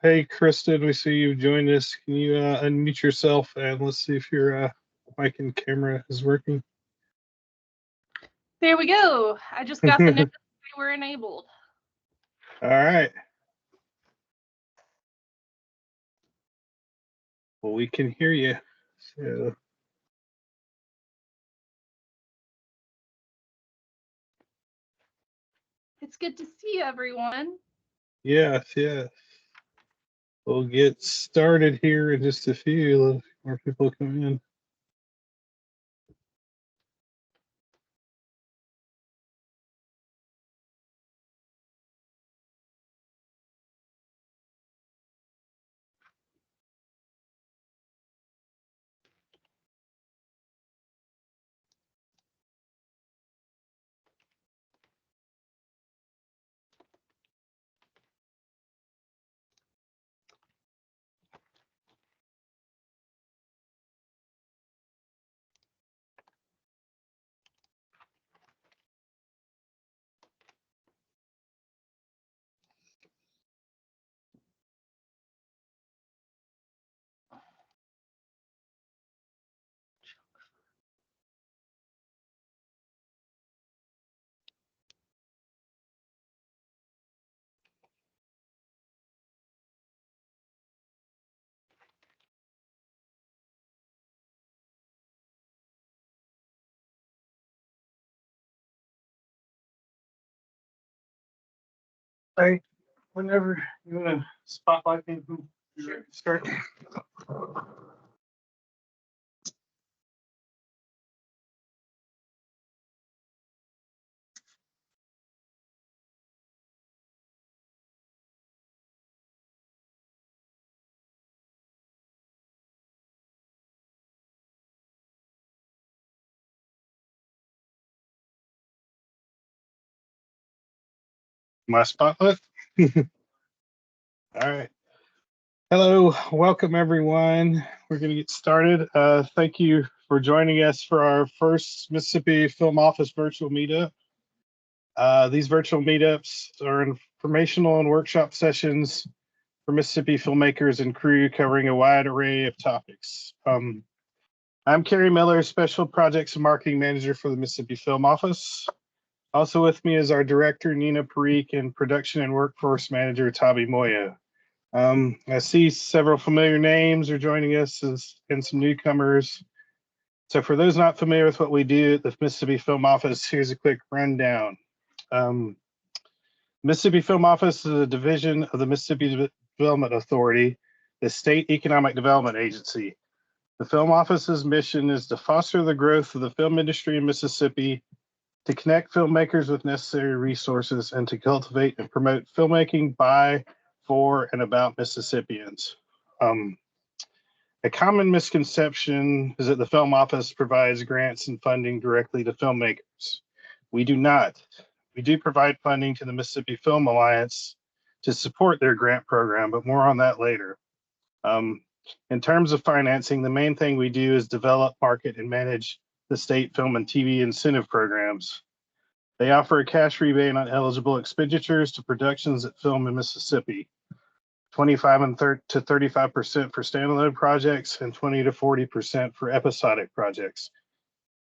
Hey, Kristen, we see you've joined us. Can you unmute yourself and let's see if your mic and camera is working? There we go. I just got the notice they were enabled. All right. Well, we can hear you. So. It's good to see everyone. Yes, yes. We'll get started here in just a few. More people come in. Hey, whenever you want to spotlight me, sure. Start. My spotlight? All right. Hello, welcome everyone. We're going to get started. Thank you for joining us for our first Mississippi Film Office virtual meetup. These virtual meetups are informational and workshop sessions for Mississippi filmmakers and crew covering a wide array of topics. I'm Kerry Miller, Special Projects and Marketing Manager for the Mississippi Film Office. Also with me is our Director, Nina Parikh, and Production and Workforce Manager, Tabi Moya. I see several familiar names are joining us and some newcomers. So for those not familiar with what we do at the Mississippi Film Office, here's a quick rundown. Mississippi Film Office is a division of the Mississippi Development Authority, the state economic development agency. The Film Office's mission is to foster the growth of the film industry in Mississippi, to connect filmmakers with necessary resources, and to cultivate and promote filmmaking by, for, and about Mississippians. A common misconception is that the Film Office provides grants and funding directly to filmmakers. We do not. We do provide funding to the Mississippi Film Alliance to support their grant program, but more on that later. In terms of financing, the main thing we do is develop, market, and manage the state film and TV incentive programs. They offer a cash rebate on eligible expenditures to productions that film in Mississippi, 25 to 35% for standalone projects and 20 to 40% for episodic projects.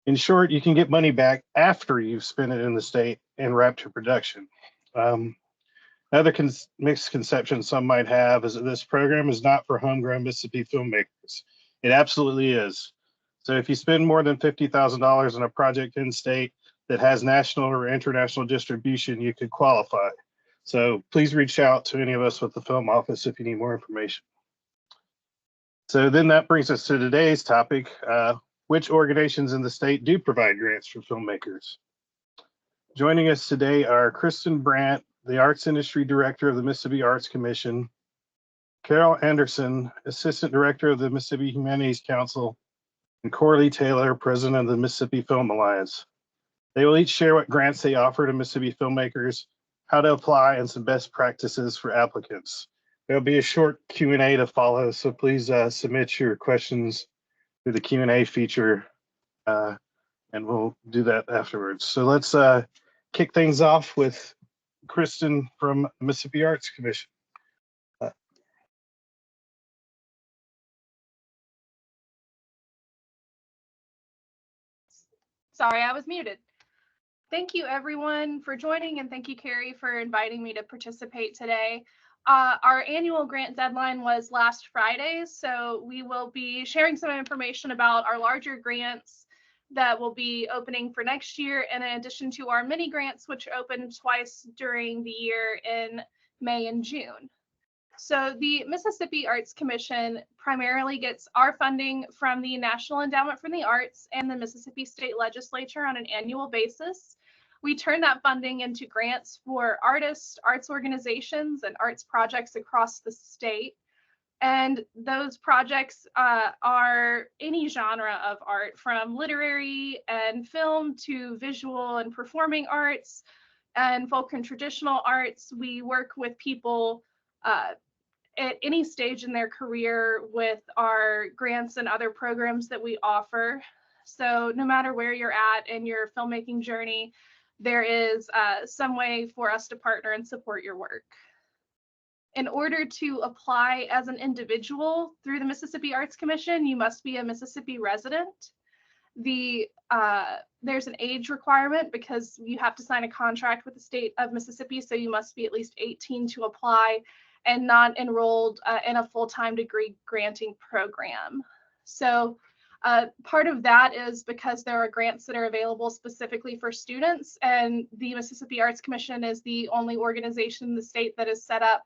In short, you can get money back after you've spent it in the state and wrapped your production. Another misconception some might have is that this program is not for homegrown Mississippi filmmakers. It absolutely is. So if you spend more than $50,000 on a project in state that has national or international distribution, you could qualify. So please reach out to any of us with the Film Office if you need more information. So then that brings us to today's topic, which organizations in the state do provide grants for filmmakers? Joining us today are Kristen Brandt, the Arts Industry Director of the Mississippi Arts Commission, Carol Anderson, Assistant Director of the Mississippi Humanities Council, and Corley Taylor, President of the Mississippi Film Alliance. They will each share what grants they offer to Mississippi filmmakers, how to apply, and some best practices for applicants. There'll be a short Q&A to follow, so please submit your questions through the Q&A feature, and we'll do that afterwards. So let's kick things off with Kristen from the Mississippi Arts Commission. Sorry, I was muted. Thank you everyone for joining, and thank you, Carrie, for inviting me to participate today. Our annual grant deadline was last Friday, so we will be sharing some information about our larger grants that will be opening for next year, in addition to our mini grants, which open twice during the year in May and June. So the Mississippi Arts Commission primarily gets our funding from the National Endowment for the Arts and the Mississippi State Legislature on an annual basis. We turn that funding into grants for artists, arts organizations, and arts projects across the state. And those projects are any genre of art, from literary and film to visual and performing arts and folk and traditional arts. We work with people at any stage in their career with our grants and other programs that we offer. So no matter where you're at in your filmmaking journey, there is some way for us to partner and support your work. In order to apply as an individual through the Mississippi Arts Commission, you must be a Mississippi resident. There's an age requirement because you have to sign a contract with the state of Mississippi, so you must be at least 18 to apply and not enrolled in a full-time degree granting program. So part of that is because there are grants that are available specifically for students, and the Mississippi Arts Commission is the only organization in the state that is set up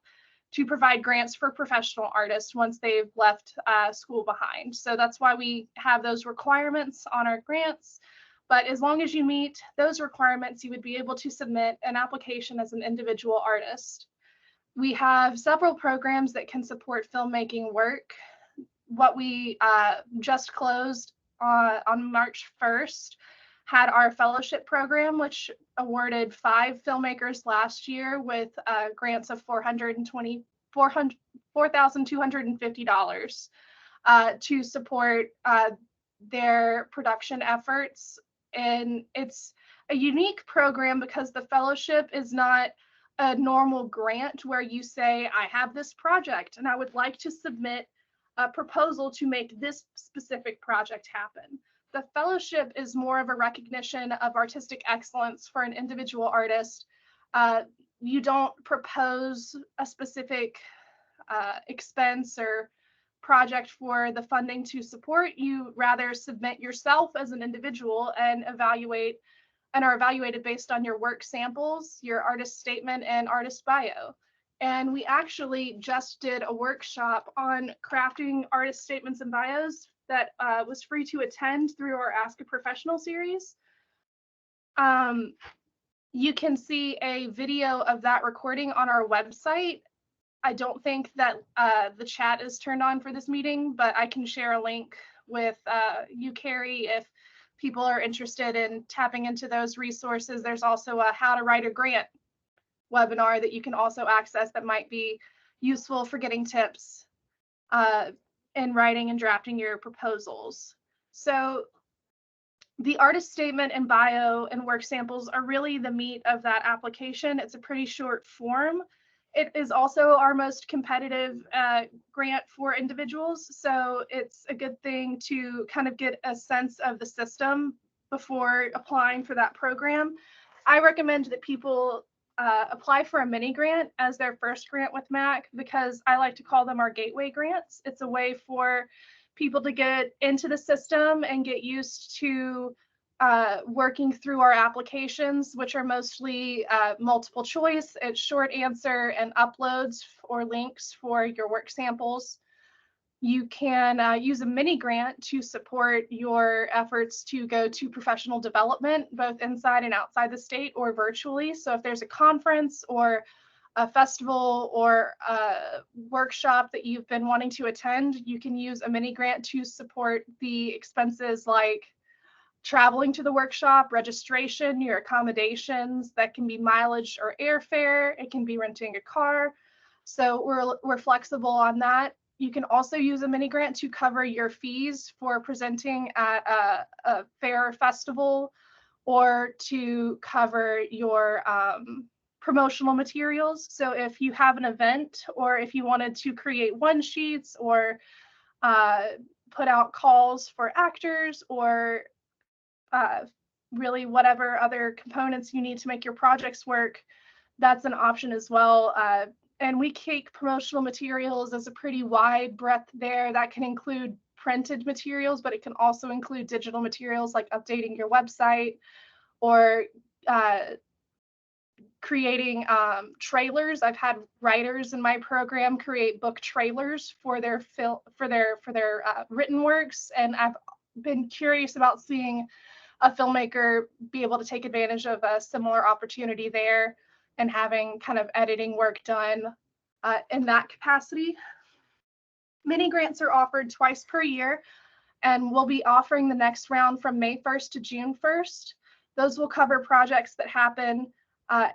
to provide grants for professional artists once they've left school behind. So that's why we have those requirements on our grants. But as long as you meet those requirements, you would be able to submit an application as an individual artist. We have several programs that can support filmmaking work. What we just closed on March 1st had our fellowship program, which awarded 5 filmmakers last year with grants of $4,250 to support their production efforts. And it's a unique program because the fellowship is not a normal grant where you say, I have this project and I would like to submit a proposal to make this specific project happen. The fellowship is more of a recognition of artistic excellence for an individual artist. You don't propose a specific expense or project for the funding to support. You rather submit yourself as an individual and are evaluated based on your work samples, your artist statement, and artist bio. And we actually just did a workshop on crafting artist statements and bios that was free to attend through our Ask a Professional series. You can see a video of that recording on our website. I don't think that the chat is turned on for this meeting, but I can share a link with you, Carrie, if people are interested in tapping into those resources. There's also a How to Write a Grant webinar that you can also access that might be useful for getting tips in writing and drafting your proposals. So the artist statement and bio and work samples are really the meat of that application. It's a pretty short form. It is also our most competitive grant for individuals, so it's a good thing to kind of get a sense of the system before applying for that program. I recommend that people apply for a mini grant as their first grant with MAC, because I like to call them our gateway grants. It's a way for people to get into the system and get used to working through our applications, which are mostly multiple choice. It's short answer and uploads or links for your work samples. You can use a mini grant to support your efforts to go to professional development, both inside and outside the state or virtually. So if there's a conference or a festival or a workshop that you've been wanting to attend, you can use a mini grant to support the expenses like traveling to the workshop, registration, your accommodations. That can be mileage or airfare. It can be renting a car. So we're flexible on that. You can also use a mini grant to cover your fees for presenting at a fair or festival, or to cover your promotional materials. So if you have an event, or if you wanted to create one sheets or put out calls for actors, or really whatever other components you need to make your projects work, that's an option as well. And we take promotional materials as a pretty wide breadth there. That can include printed materials, but it can also include digital materials like updating your website or creating trailers. I've had writers in my program create book trailers for their written works, and I've been curious about seeing a filmmaker be able to take advantage of a similar opportunity there and having kind of editing work done in that capacity. Mini grants are offered twice per year, and we'll be offering the next round from May 1st to June 1st. Those will cover projects that happen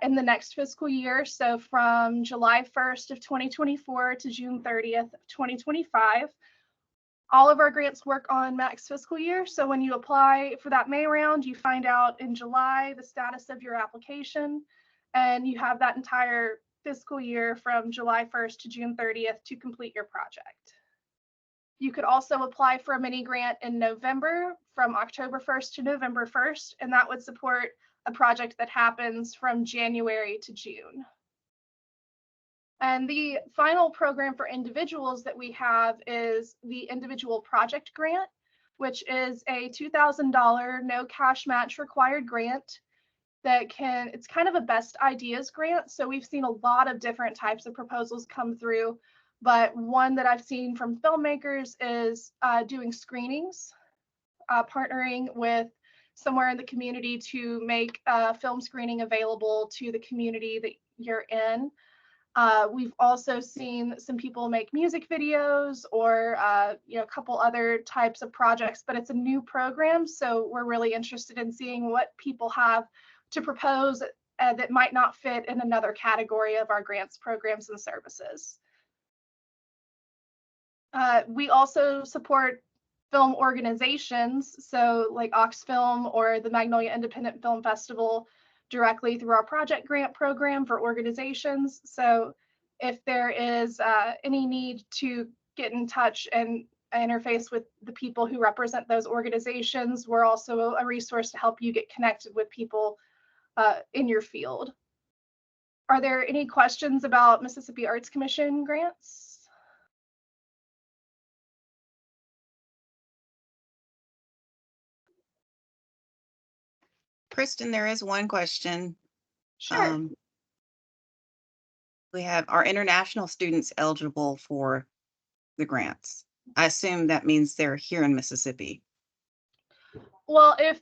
in the next fiscal year, so from July 1st of 2024 to June 30th of 2025. All of our grants work on max fiscal year, so when you apply for that May round, you find out in July the status of your application, and you have that entire fiscal year from July 1st to June 30th to complete your project. You could also apply for a mini grant in November from October 1st to November 1st, and that would support a project that happens from January to June. And the final program for individuals that we have is the individual project grant, which is a $2,000 no cash match required grant that it's kind of a best ideas grant. So we've seen a lot of different types of proposals come through, but one that I've seen from filmmakers is doing screenings, partnering with somewhere in the community to make film screening available to the community that you're in. We've also seen some people make music videos or a couple other types of projects, but it's a new program, so we're really interested in seeing what people have to propose that might not fit in another category of our grants, programs, and services. We also support film organizations, so like Oxfilm or the Magnolia Independent Film Festival, directly through our project grant program for organizations. So if there is any need to get in touch and interface with the people who represent those organizations, we're also a resource to help you get connected with people in your field. Are there any questions about Mississippi Arts Commission grants? Kristen, there is one question. Sure. We have, are international students eligible for the grants? I assume that means they're here in Mississippi. Well, if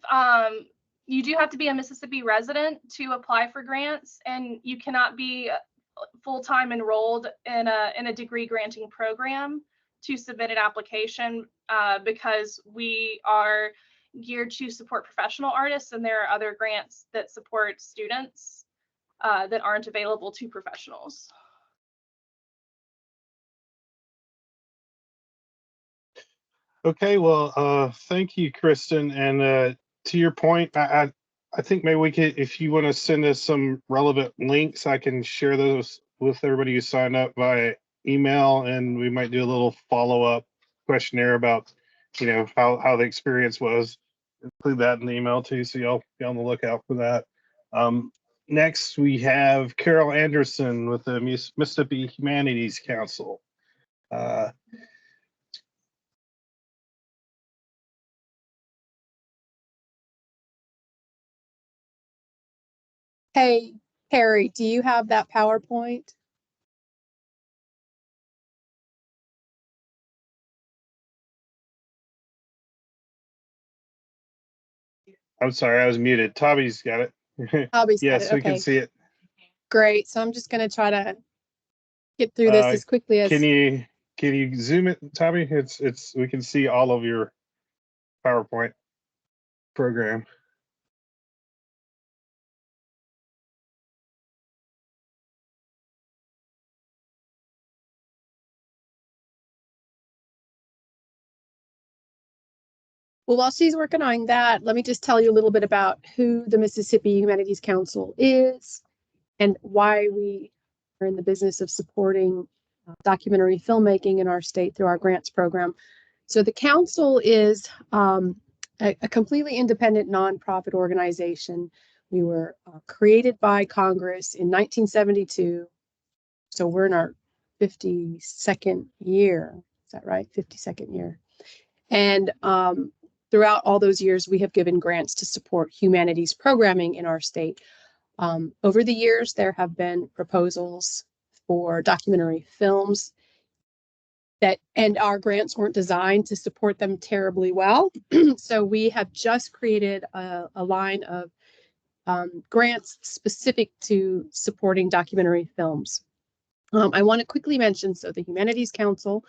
you do have to be a Mississippi resident to apply for grants, and you cannot be full-time enrolled in a degree granting program to submit an application because we are geared to support professional artists, and there are other grants that support students that aren't available to professionals. Okay, well, thank you, Kristen. And to your point, I think maybe we could, if you want to send us some relevant links, I can share those with everybody who signed up via email, and we might do a little follow-up questionnaire about, how the experience was. Include that in the email too, so y'all be on the lookout for that. Next, we have Carol Anderson with the Mississippi Humanities Council. Hey, Harry, do you have that PowerPoint? I'm sorry, I was muted. Toby's got it. Toby's got Yes, it. we can Okay, see it. great. So I'm just going to try to get through this as quickly as. Can you zoom it, Toby? It's we can see all of your PowerPoint program. Well, while she's working on that, let me just tell you a little bit about who the Mississippi Humanities Council is and why we are in the business of supporting documentary filmmaking in our state through our grants program. So the council is a completely independent nonprofit organization. We were created by Congress in 1972. So we're in our 52nd year. Is that right? 52nd year. And throughout all those years, we have given grants to support humanities programming in our state. Over the years, there have been proposals for documentary films and our grants weren't designed to support them terribly well. So we have just created a line of grants specific to supporting documentary films. I want to quickly mention, so the Humanities Council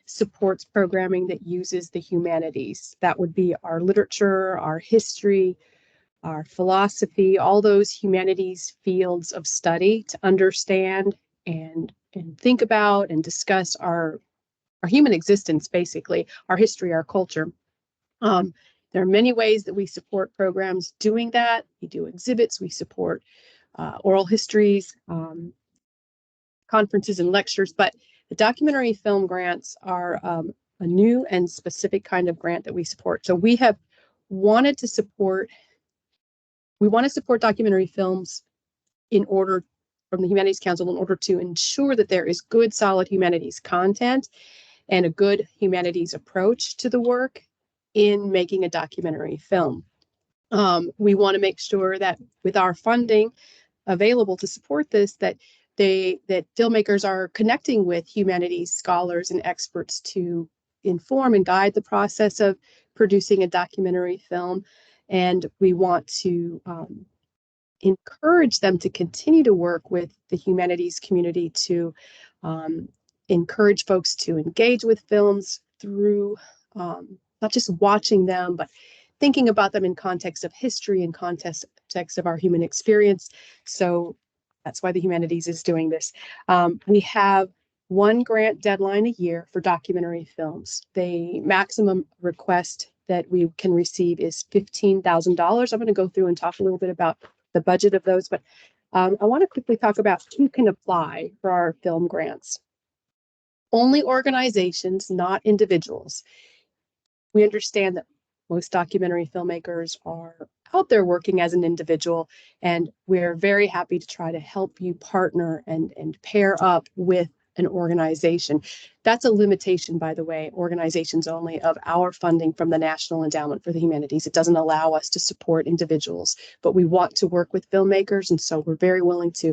supports programming that uses the humanities. That would be our literature, our history, our philosophy, all those humanities fields of study to understand and think about and discuss our human existence, basically, our history, our culture. There are many ways that we support programs doing that. We do exhibits, we support oral histories, conferences and lectures, but the documentary film grants are a new and specific kind of grant that we support. So we have wanted to support, we want to support documentary films in order, from the Humanities Council, in order to ensure that there is good, solid humanities content and a good humanities approach to the work in making a documentary film. We want to make sure that with our funding available to support this, that filmmakers are connecting with humanities scholars and experts to inform and guide the process of producing a documentary film. And we want to encourage them to continue to work with the humanities community to encourage folks to engage with films through not just watching them, but thinking about them in context of history and context of our human experience. So that's why the Humanities is doing this. We have one grant deadline a year for documentary films. The maximum request that we can receive is $15,000. I'm going to go through and talk a little bit about the budget of those, but I want to quickly talk about who can apply for our film grants. Only organizations, not individuals. We understand that most documentary filmmakers are out there working as an individual, and we're very happy to try to help you partner and pair up with an organization. That's a limitation, by the way, organizations only, of our funding from the National Endowment for the Humanities. It doesn't allow us to support individuals, but we want to work with filmmakers, and so we're very willing to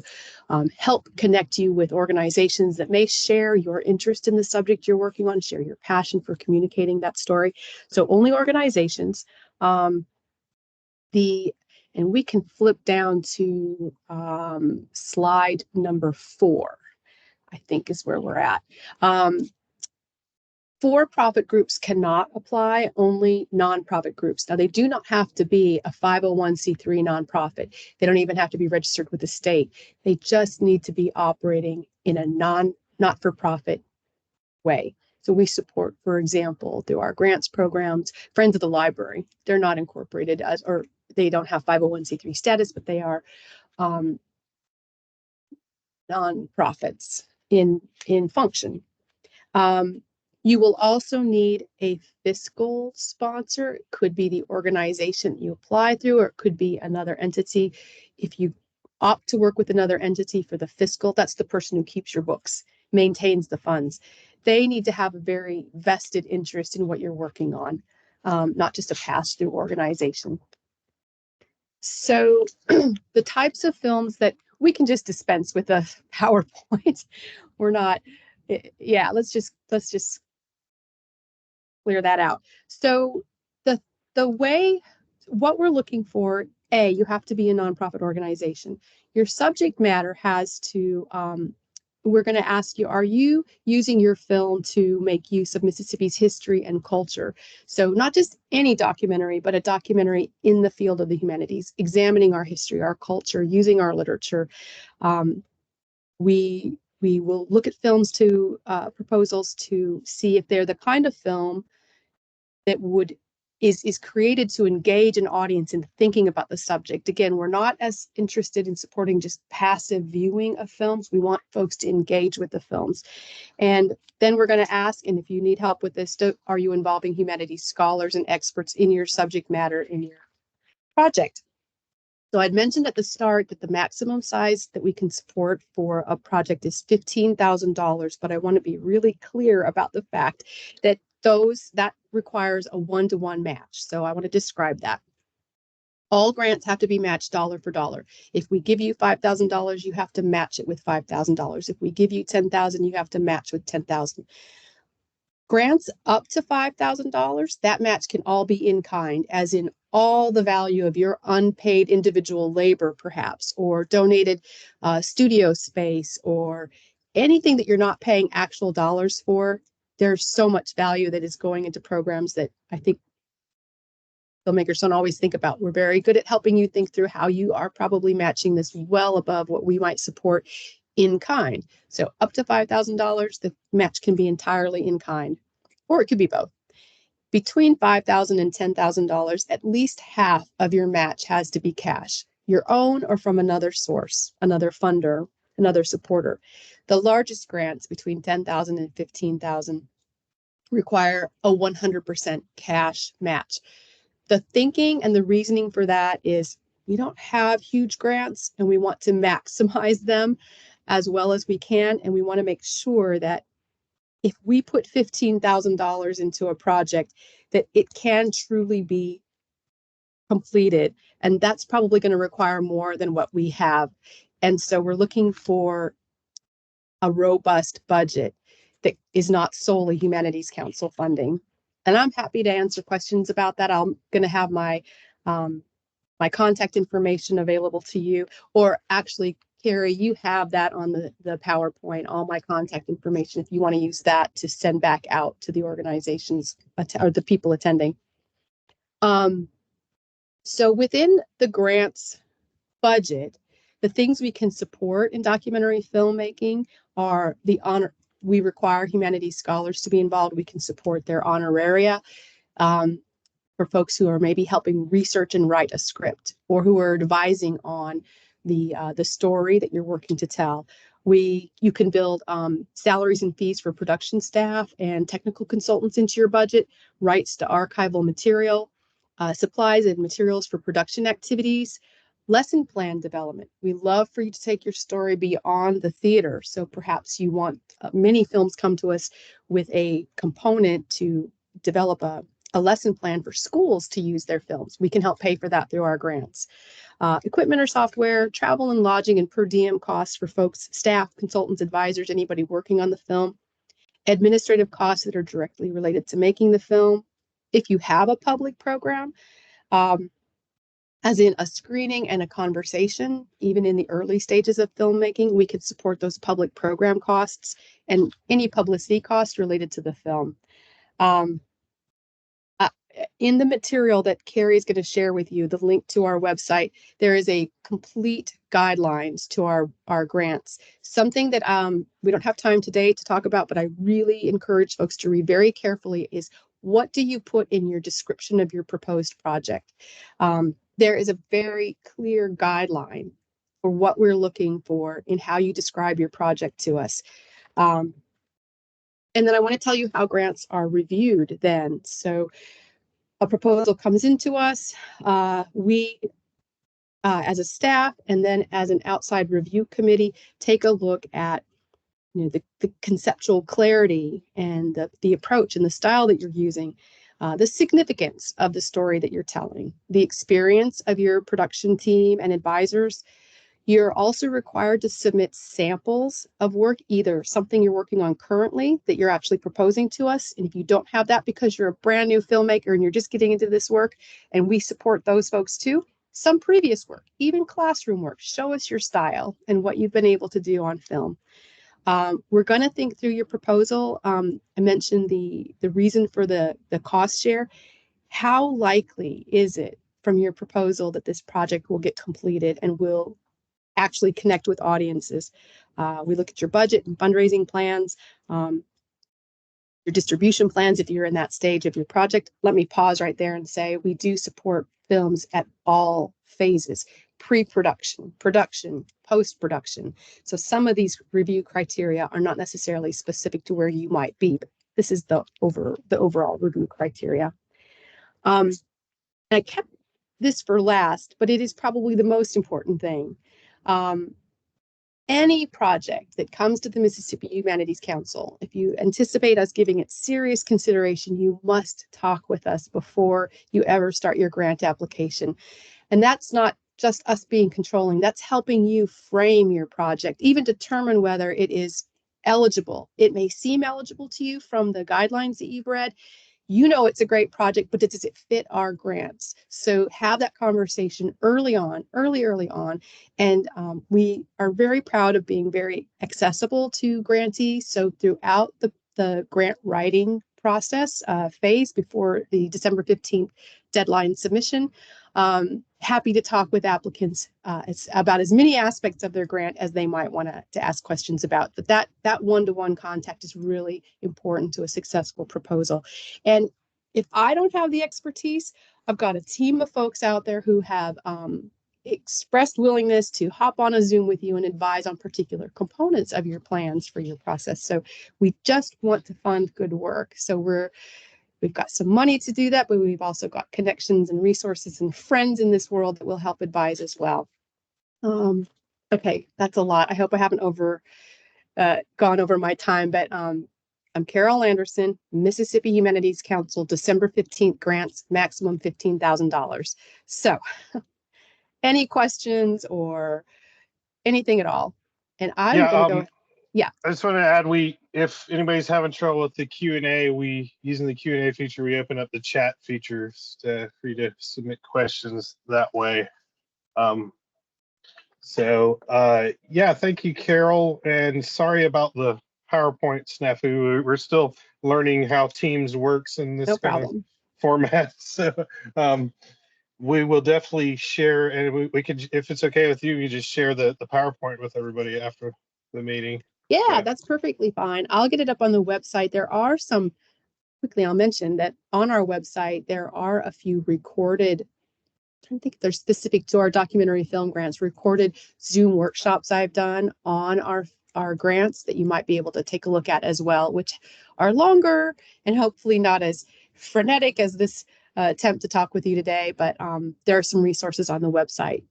help connect you with organizations that may share your interest in the subject you're working on, share your passion for communicating that story. So only organizations. And we can flip down to slide number 4. I think is where we're at. For-profit groups cannot apply, only nonprofit groups. Now, they do not have to be a 501c3 nonprofit. They don't even have to be registered with the state. They just need to be operating in a not-for-profit way. So we support, for example, through our grants programs, Friends of the Library. They're not incorporated as, or they don't have 501c3 status, but they are nonprofits in function. You will also need a fiscal sponsor. It could be the organization you apply through, or it could be another entity. If you opt to work with another entity for the fiscal, that's the person who keeps your books, maintains the funds. They need to have a very vested interest in what you're working on, not just a pass-through organization. So the types of films that we can just dispense with a PowerPoint. We're not, yeah, let's just clear that out. So the way, what we're looking for, you have to be a nonprofit organization. Your subject matter has to, we're going to ask you, are you using your film to make use of Mississippi's history and culture? So not just any documentary, but a documentary in the field of the humanities, examining our history, our culture, using our literature. We will look at films to proposals to see if they're the kind of film that would is created to engage an audience in thinking about the subject. Again, we're not as interested in supporting just passive viewing of films. We want folks to engage with the films. And then we're going to ask, and if you need help with this, are you involving humanities scholars and experts in your subject matter in your project? So I'd mentioned at the start that the maximum size that we can support for a project is $15,000, but I want to be really clear about the fact that that requires a one-to-one match. So I want to describe that. All grants have to be matched dollar for dollar. If we give you $5,000, you have to match it with $5,000. If we give you $10,000, you have to match with $10,000. Grants up to $5,000, that match can all be in kind, as in all the value of your unpaid individual labor, perhaps, or donated studio space, or anything that you're not paying actual dollars for. There's so much value that is going into programs that I think filmmakers don't always think about. We're very good at helping you think through how you are probably matching this well above what we might support in kind. So up to $5,000, the match can be entirely in kind, or it could be both. Between $5,000 and $10,000, at least half of your match has to be cash, your own or from another source, another funder, another supporter. The largest grants between $10,000 and $15,000 require a 100% cash match. The thinking and the reasoning for that is we don't have huge grants and we want to maximize them as well as we can. And we want to make sure that if we put $15,000 into a project, that it can truly be completed. And that's probably going to require more than what we have. And so we're looking for a robust budget that is not solely Humanities Council funding. And I'm happy to answer questions about that. I'm going to have my my contact information available to you, or actually, Carrie, you have that on the PowerPoint, all my contact information, if you want to use that to send back out to the organizations or the people attending. So within the grants budget, the things we can support in documentary filmmaking are the honor. We require humanities scholars to be involved. We can support their honoraria for folks who are maybe helping research and write a script, or who are advising on the story that you're working to tell. You can build salaries and fees for production staff and technical consultants into your budget, rights to archival material, supplies and materials for production activities, lesson plan development. We love for you to take your story beyond the theater. So perhaps you want many films come to us with a component to develop a lesson plan for schools to use their films. We can help pay for that through our grants. Equipment or software, travel and lodging and per diem costs for folks, staff, consultants, advisors, anybody working on the film, administrative costs that are directly related to making the film. If you have a public program, as in a screening and a conversation, even in the early stages of filmmaking, we could support those public program costs and any publicity costs related to the film. In the material that Carrie is going to share with you, the link to our website, there is a complete guidelines to our grants. Something that we don't have time today to talk about, but I really encourage folks to read very carefully is, what do you put in your description of your proposed project? There is a very clear guideline for what we're looking for in how you describe your project to us. And then I want to tell you how grants are reviewed then. So a proposal comes into us, we as a staff and then as an outside review committee take a look at the conceptual clarity and the approach and the style that you're using, the significance of the story that you're telling, the experience of your production team and advisors. You're also required to submit samples of work, either something you're working on currently that you're actually proposing to us. And if you don't have that because you're a brand new filmmaker and you're just getting into this work, and we support those folks too, some previous work, even classroom work, show us your style and what you've been able to do on film. We're going to think through your proposal. I mentioned the reason for the cost share. How likely is it from your proposal that this project will get completed and will actually connect with audiences? We look at your budget and fundraising plans, your your distribution plans, if you're in that stage of your project. Let me pause right there and say we do support films at all phases: pre-production, production, post-production. So some of these review criteria are not necessarily specific to where you might be, but this is the overall review criteria. And I kept this for last, but it is probably the most important thing. Any project that comes to the Mississippi Humanities Council, if you anticipate us giving it serious consideration, you must talk with us before you ever start your grant application. And that's not just us being controlling, that's helping you frame your project, even determine whether it is eligible. It may seem eligible to you from the guidelines that you've read. You know it's a great project, but does it fit our grants? So have that conversation early on. And we are very proud of being very accessible to grantees. So throughout the grant writing process phase before the December 15th deadline submission, happy to talk with applicants about as many aspects of their grant as they might want to ask questions about. But that one-to-one contact is really important to a successful proposal. And if I don't have the expertise, I've got a team of folks out there who have expressed willingness to hop on a Zoom with you and advise on particular components of your plans for your process. So we just want to fund good work. So we've got some money to do that, but we've also got connections and resources and friends in this world that will help advise as well. Okay, that's a lot. I hope I haven't gone over my time, but I'm Carol Anderson, Mississippi Humanities Council, December 15th grants, maximum $15,000. So any questions or anything at all? And I'm going to go. Yeah. I just want to add, if anybody's having trouble with the Q&A, using the Q&A feature, we open up the chat features for you to submit questions that way. Yeah, thank you, Carol, and sorry about the PowerPoint snafu. We're still learning how Teams works in this kind of format. So we will definitely share, and we could, if it's okay with you, you just share the PowerPoint with everybody after the meeting. Yeah, that's perfectly fine. I'll get it up on the website. There are some, quickly I'll mention that on our website, there are a few recorded, I don't think they're specific to our documentary film grants, recorded Zoom workshops I've done on our grants that you might be able to take a look at as well, which are longer and hopefully not as frenetic as this attempt to talk with you today, but there are some resources on the website.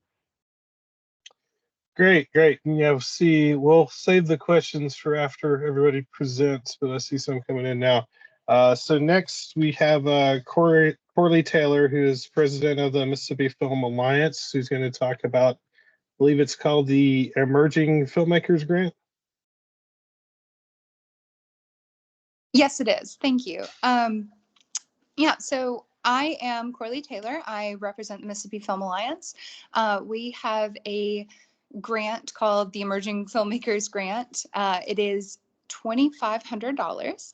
Great. We'll save the questions for after everybody presents, but I see some coming in now. So next we have Corley Taylor, who is president of the Mississippi Film Alliance, who's going to talk about, I believe it's called the Emerging Filmmakers Grant. Yes, it is. Thank you. Yeah, so I am Corley Taylor. I represent the Mississippi Film Alliance. We have a grant called the Emerging Filmmakers Grant. It is $2,500.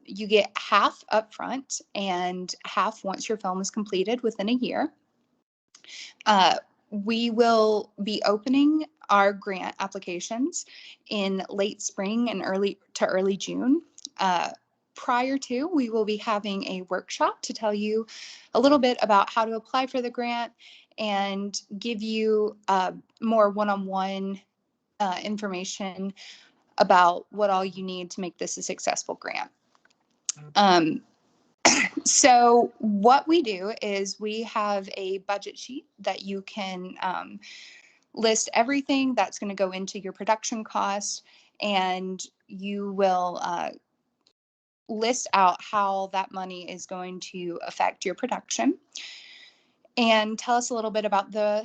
You get half upfront and half once your film is completed within a year. We will be opening our grant applications in late spring and early June. Prior to, we will be having a workshop to tell you a little bit about how to apply for the grant and give you more one-on-one information about what all you need to make this a successful grant. So what we do is we have a budget sheet that you can list everything that's going to go into your production costs, and you will list out how that money is going to affect your production, and tell us a little bit about the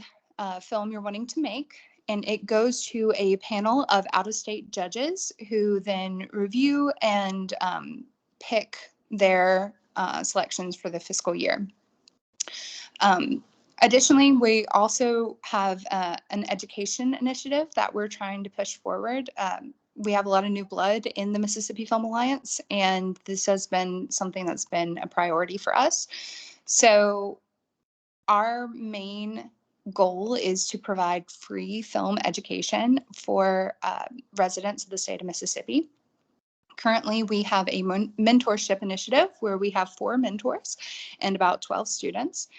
film you're wanting to make. And it goes to a panel of out-of-state judges who then review and pick their selections for the fiscal year. Additionally, we also have an education initiative that we're trying to push forward. We have a lot of new blood in the Mississippi Film Alliance, and this has been something that's been a priority for us. So our main goal is to provide free film education for residents of the state of Mississippi. Currently, we have a mentorship initiative where we have 4 mentors and about 12 students.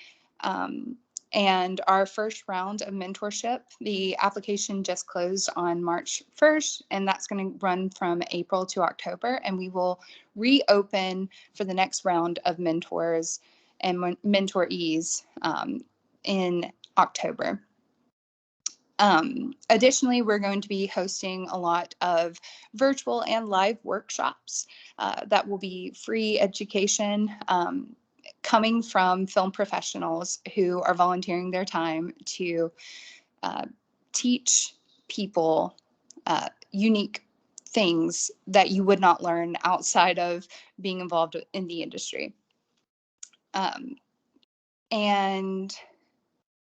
And our first round of mentorship, the application just closed on March 1st, and that's going to run from April to October. And we will reopen for the next round of mentors and mentorees in October. Additionally, we're going to be hosting a lot of virtual and live workshops that will be free education coming from film professionals who are volunteering their time to teach people unique things that you would not learn outside of being involved in the industry. And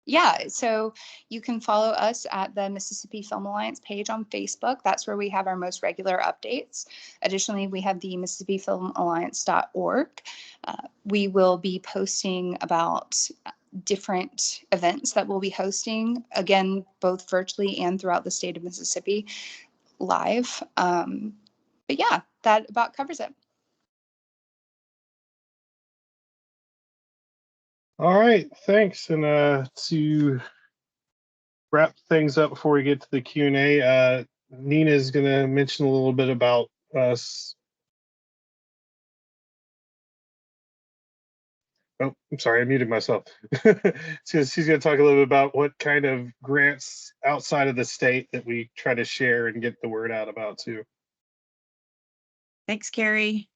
yeah, so you can follow us at the Mississippi Film Alliance page on Facebook. That's where we have our most regular updates. Additionally, we have the MississippiFilmAlliance.org. We will be posting about different events that we'll be hosting, again, both virtually and throughout the state of Mississippi live. But yeah, that about covers it. All right, thanks. And to wrap things up before we get to the Q&A, Nina is going to mention a little bit about us. Oh, I'm sorry, I muted myself. She's going to talk a little bit about what kind of grants outside of the state that we try to share and get the word out about too. Thanks, Carrie.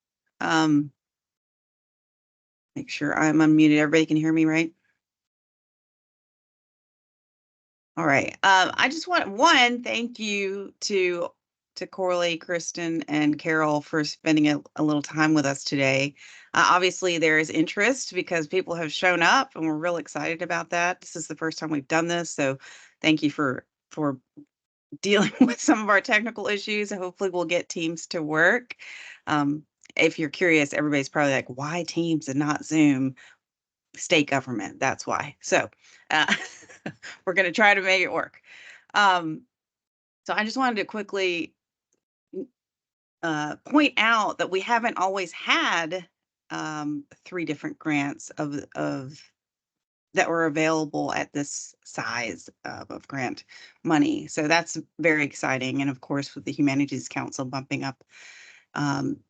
Make sure I'm unmuted. Everybody can hear me, right? All right. I just want thank you to Corley, Kristen, and Carol for spending a little time with us today. Obviously, there is interest because people have shown up, and we're real excited about that. This is the first time we've done this, so thank you for dealing with some of our technical issues. Hopefully, we'll get Teams to work. If you're curious, everybody's probably like, why Teams and not Zoom? State government, that's why. So we're going to try to make it work. So I just wanted to quickly point out that we haven't always had 3 different grants of that were available at this size of grant money. So that's very exciting. And of course, with the Humanities Council bumping up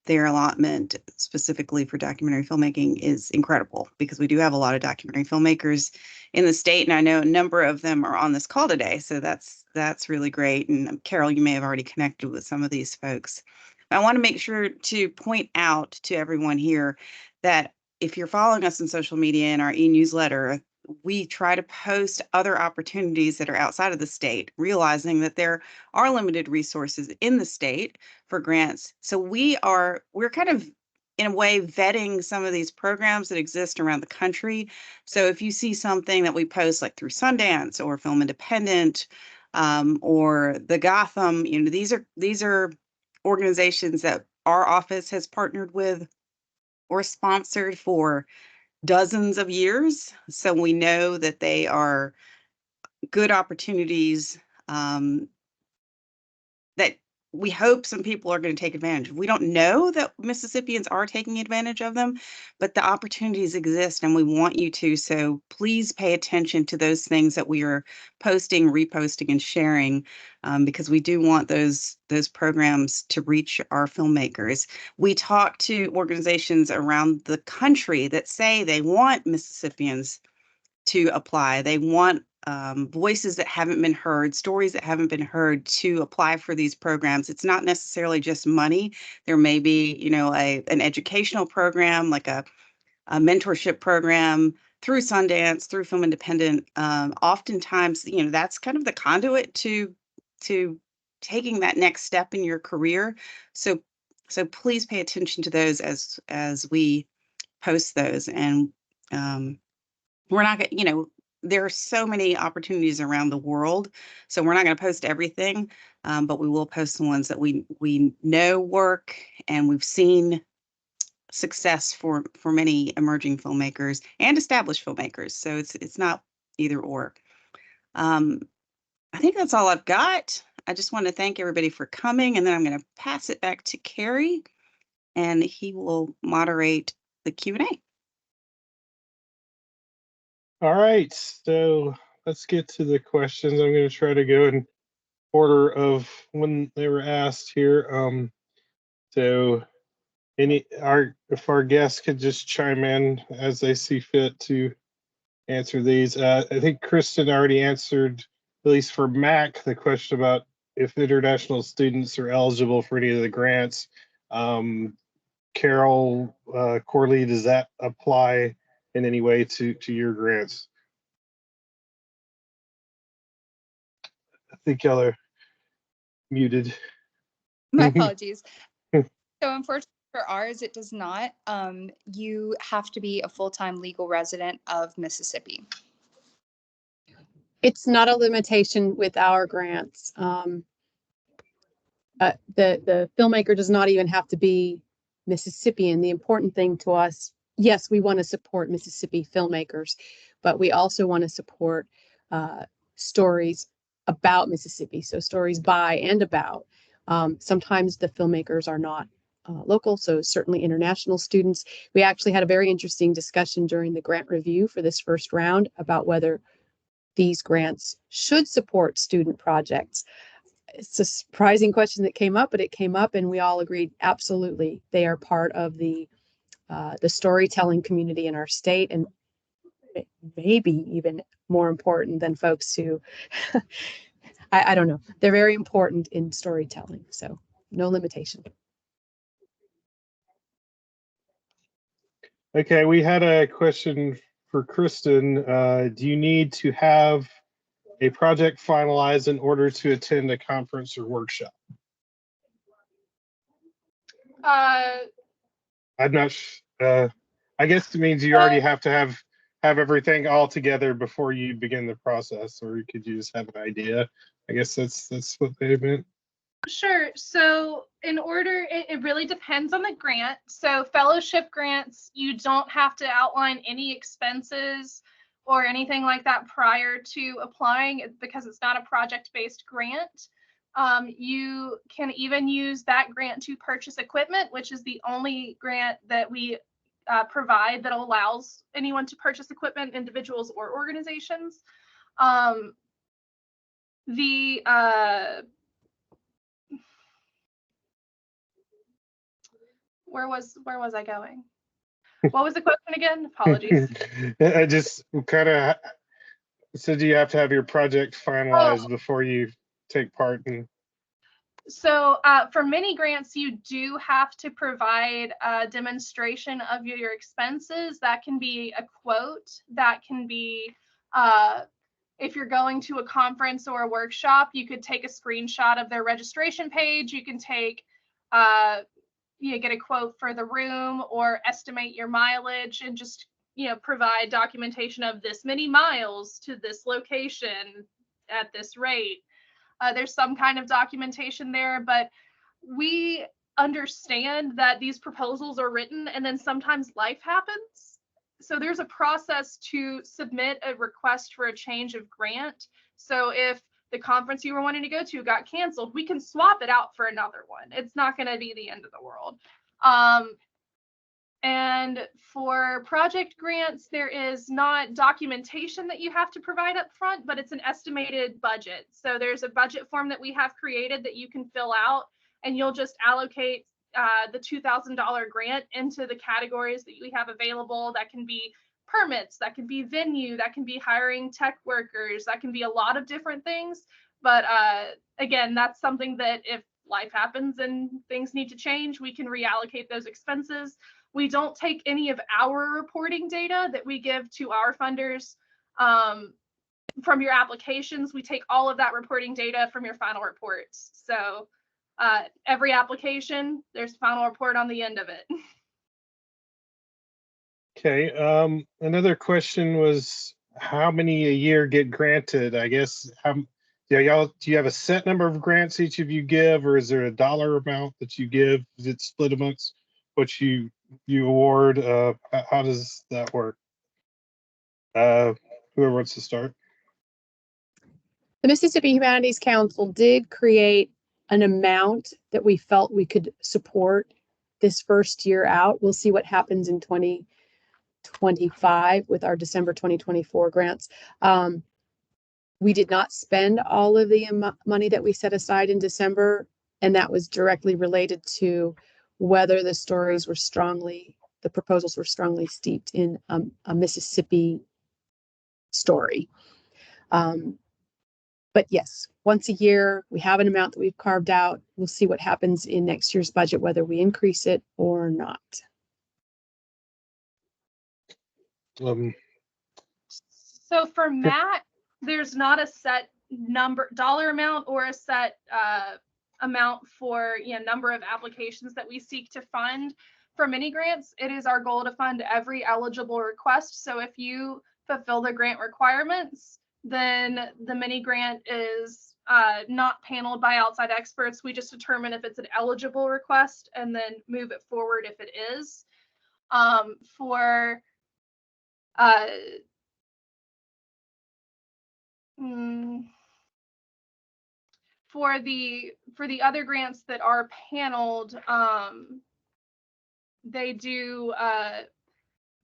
their allotment specifically for documentary filmmaking is incredible, because we do have a lot of documentary filmmakers in the state, and I know a number of them are on this call today. So that's really great. And Carol, you may have already connected with some of these folks. I want to make sure to point out to everyone here that if you're following us on social media and our e-newsletter, we try to post other opportunities that are outside of the state, realizing that there are limited resources in the state for grants. So we're kind of, in a way, vetting some of these programs that exist around the country. So if you see something that we post like through Sundance or Film Independent or the Gotham, these are organizations that our office has partnered with or sponsored for dozens of years. So we know that they are good opportunities that we hope some people are going to take advantage of. We don't know that Mississippians are taking advantage of them, but the opportunities exist and we want you to. So please pay attention to those things that we are posting, reposting, and sharing, because we do want those programs to reach our filmmakers. We talk to organizations around the country that say they want Mississippians to apply. They want voices that haven't been heard, stories that haven't been heard to apply for these programs. It's not necessarily just money. There may be, an educational program, like a mentorship program through Sundance, through Film Independent. Oftentimes, that's kind of the conduit to taking that next step in your career. So please pay attention to those as we post those. And we're not going there are so many opportunities around the world, so we're not going to post everything, but we will post the ones that we know work and we've seen success for many emerging filmmakers and established filmmakers. So it's not either or. I think that's all I've got. I just want to thank everybody for coming, and then I'm going to pass it back to Carrie and he will moderate the Q&A. All right, so let's get to the questions. I'm going to try to go in order of when they were asked here. So if our guests could just chime in as they see fit to answer these. I think Kristen already answered, at least for Mac, the question about if international students are eligible for any of the grants. Carol, Corley, does that apply in any way to your grants? I think y'all are muted. My apologies. So unfortunately for ours, it does not. You have to be a full-time legal resident of Mississippi. It's not a limitation with our grants. The filmmaker does not even have to be Mississippian. The important thing to us, yes, we want to support Mississippi filmmakers, but we also want to support stories about Mississippi. So stories by and about. Sometimes the filmmakers are not local, so certainly international students. We actually had a very interesting discussion during the grant review for this first round about whether these grants should support student projects. It's a surprising question that came up, but it came up and we all agreed absolutely they are part of the storytelling community in our state, and maybe even more important than folks who I don't know. They're very important in storytelling, so no limitation. Okay, we had a question for Kristen. Do you need to have a project finalized in order to attend a conference or workshop? I'm not. I guess it means you already have to have everything all together before you begin the process, or could you just have an idea? I guess that's what they meant. Sure. So in order, it really depends on the grant. So fellowship grants, you don't have to outline any expenses or anything like that prior to applying because it's not a project-based grant. You can even use that grant to purchase equipment, which is the only grant that we provide that allows anyone to purchase equipment, individuals or organizations. Where was I going? What was the question again? Apologies. I just kind of said you have to have your project finalized before you take part in. So for many grants, you do have to provide a demonstration of your expenses. That can be a quote. That can be if you're going to a conference or a workshop, you could take a screenshot of their registration page. You can take get a quote for the room or estimate your mileage and just provide documentation of this many miles to this location at this rate. There's some kind of documentation there, but we understand that these proposals are written and then sometimes life happens. So there's a process to submit a request for a change of grant. So if the conference you were wanting to go to got canceled, we can swap it out for another one. It's not going to be the end of the world. And for project grants, there is not documentation that you have to provide up front, but it's an estimated budget. So there's a budget form that we have created that you can fill out, and you'll just allocate the $2,000 grant into the categories that we have available. That can be permits, that can be venue, that can be hiring tech workers, that can be a lot of different things. But again, that's something that if life happens and things need to change, we can reallocate those expenses. We don't take any of our reporting data that we give to our funders from your applications. We take all of that reporting data from your final reports. So every application, there's a final report on the end of it. Okay. Another question was, how many a year get granted? I guess, do you have a set number of grants each of you give, or is there a dollar amount that you give? Is it split amongst what you award? How does that work? Whoever wants to start. The Mississippi Humanities Council did create an amount that we felt we could support this first year out. We'll see what happens in 2025 with our December 2024 grants. We did not spend all of the money that we set aside in December, and that was directly related to whether the proposals were strongly steeped in a Mississippi story. But yes, once a year, we have an amount that we've carved out. We'll see what happens in next year's budget, whether we increase it or not. So for Matt, there's not a set dollar amount or a set amount for number of applications that we seek to fund. For mini grants, it is our goal to fund every eligible request. So if you fulfill the grant requirements, then the mini grant is not paneled by outside experts. We just determine if it's an eligible request and then move it forward if it is. For the other grants that are paneled, they do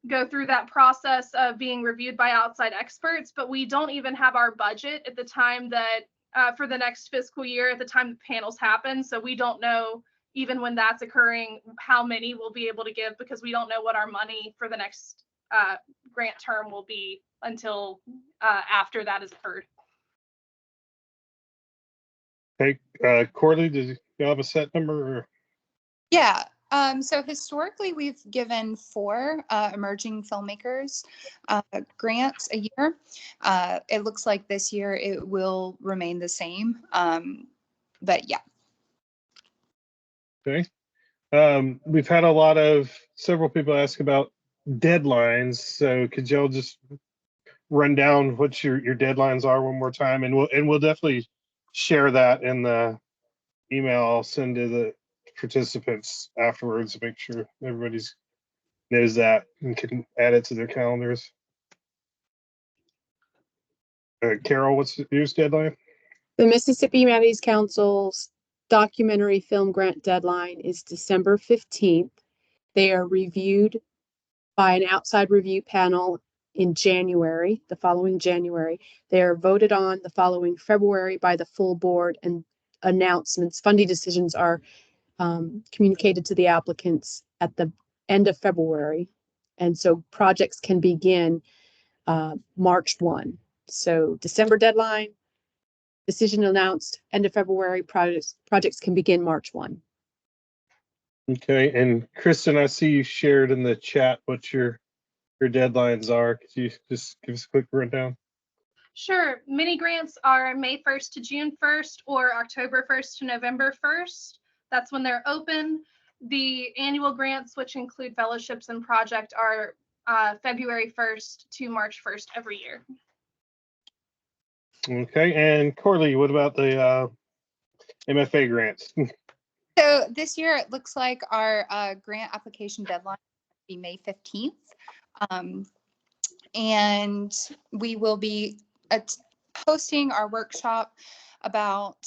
go through that process of being reviewed by outside experts, but we don't even have our budget at the time that for the next fiscal year at the time the panels happen. So we don't know, even when that's occurring, how many we'll be able to give, because we don't know what our money for the next grant term will be until after that has occurred. Hey, Corley, did you have a set number? Or? Yeah. So historically, we've given 4 emerging filmmakers grants a year. It looks like this year it will remain the same. But yeah. Okay. We've had several people ask about deadlines. So could y'all just run down what your deadlines are one more time, and we'll definitely share that in the email I'll send to the participants afterwards to make sure everybody knows that and can add it to their calendars. Carol, what's your deadline? The Mississippi Humanities Council's documentary film grant deadline is December 15th. They are reviewed by an outside review panel in January, the following January. They are voted on the following February by the full board, and announcements, funding decisions are communicated to the applicants at the end of February. And so projects can begin March 1. So December deadline, decision announced, end of February, projects can begin March 1. Okay, and Kristen, I see you shared in the chat what your deadlines are. Could you just give us a quick rundown? Sure. Mini grants are May 1st to June 1st or October 1st to November 1st. That's when they're open. The annual grants, which include fellowships and project, are February 1st to March 1st every year. Okay, and Corley, what about the MFA grants? So this year it looks like our grant application deadline will be May 15th. And we will be hosting our workshop about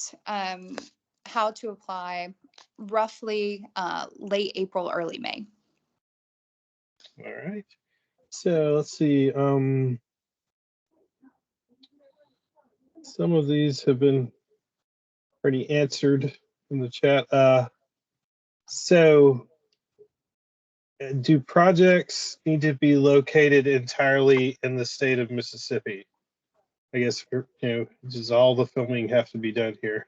how to apply roughly late April, early May. All right. So let's see. Some of these have been already answered in the chat. So do projects need to be located entirely in the state of Mississippi? I guess, does all the filming have to be done here?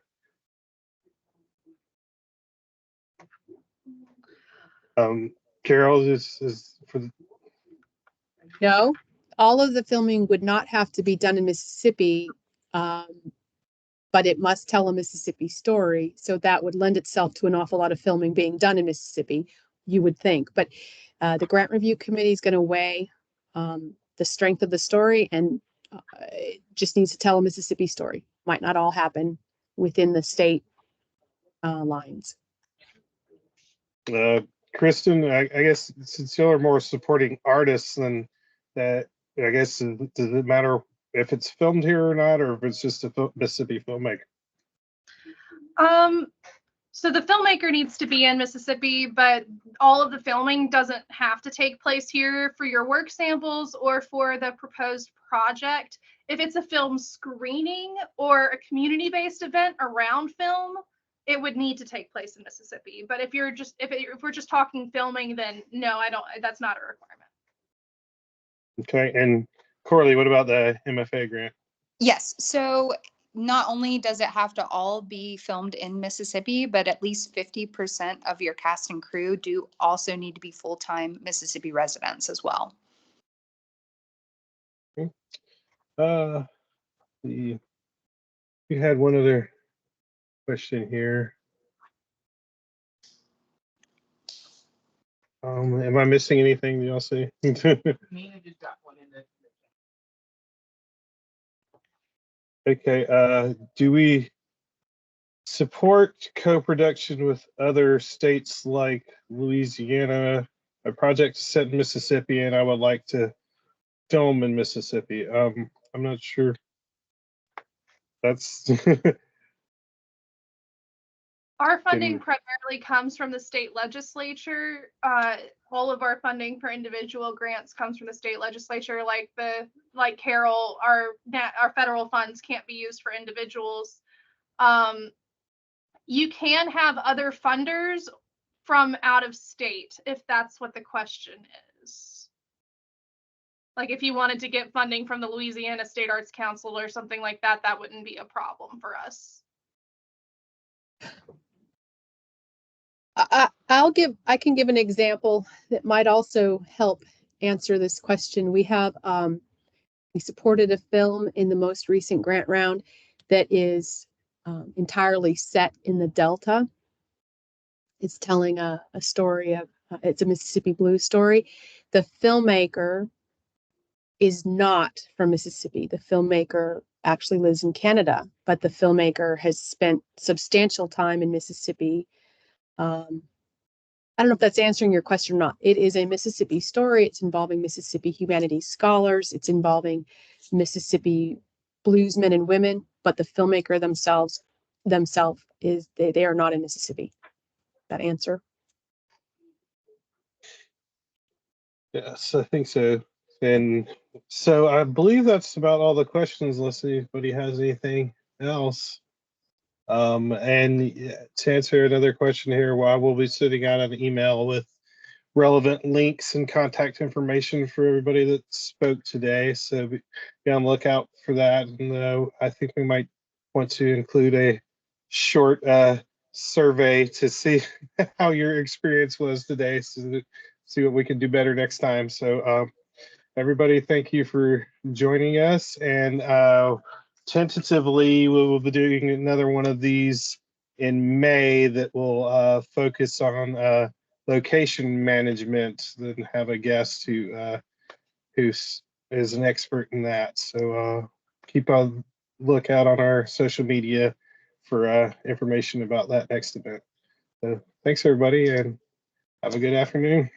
Carol, is for the... No, all of the filming would not have to be done in Mississippi, but it must tell a Mississippi story. So that would lend itself to an awful lot of filming being done in Mississippi, you would think. But the grant review committee is going to weigh the strength of the story, and it just needs to tell a Mississippi story. Might not all happen within the state lines. Kristen, I guess since you are more supporting artists than that, I guess, does it matter if it's filmed here or not, or if it's just a Mississippi filmmaker? So the filmmaker needs to be in Mississippi, but all of the filming doesn't have to take place here for your work samples or for the proposed project. If it's a film screening or a community-based event around film, it would need to take place in Mississippi. But if we're just talking filming, then no, that's not a requirement. Okay, and Corley, what about the MFA grant? Yes, so not only does it have to all be filmed in Mississippi, but at least 50% of your cast and crew do also need to be full-time Mississippi residents as well. We had one other question here. Am I missing anything? Do y'all see? Okay, do we support co-production with other states like Louisiana? A project is set in Mississippi and I would like to film in Mississippi. I'm not sure. That's Our funding primarily comes from the state legislature. All of our funding for individual grants comes from the state legislature. Like Carol, our federal funds can't be used for individuals. You can have other funders from out of state if that's what the question is. Like if you wanted to get funding from the Louisiana State Arts Council or something like that, that wouldn't be a problem for us. I can give an example that might also help answer this question. We supported a film in the most recent grant round that is entirely set in the Delta. It's telling a story of, it's a Mississippi Blues story. The filmmaker is not from Mississippi. The filmmaker actually lives in Canada, but the filmmaker has spent substantial time in Mississippi. I don't know if that's answering your question or not. It is a Mississippi story. It's involving Mississippi humanities scholars. It's involving Mississippi bluesmen and women, but the filmmaker themselves is they are not in Mississippi. That answer? Yes, I think so. And so I believe that's about all the questions, unless anybody has anything else. And to answer another question here, I will be sending out an email with relevant links and contact information for everybody that spoke today. So be on the lookout for that. And I think we might want to include a short survey to see how your experience was today, so that, see what we can do better next time. So everybody, thank you for joining us. And tentatively, we will be doing another one of these in May that will focus on location management, then have a guest who is an expert in that. So keep a lookout on our social media for information about that next event. So thanks everybody, and have a good afternoon.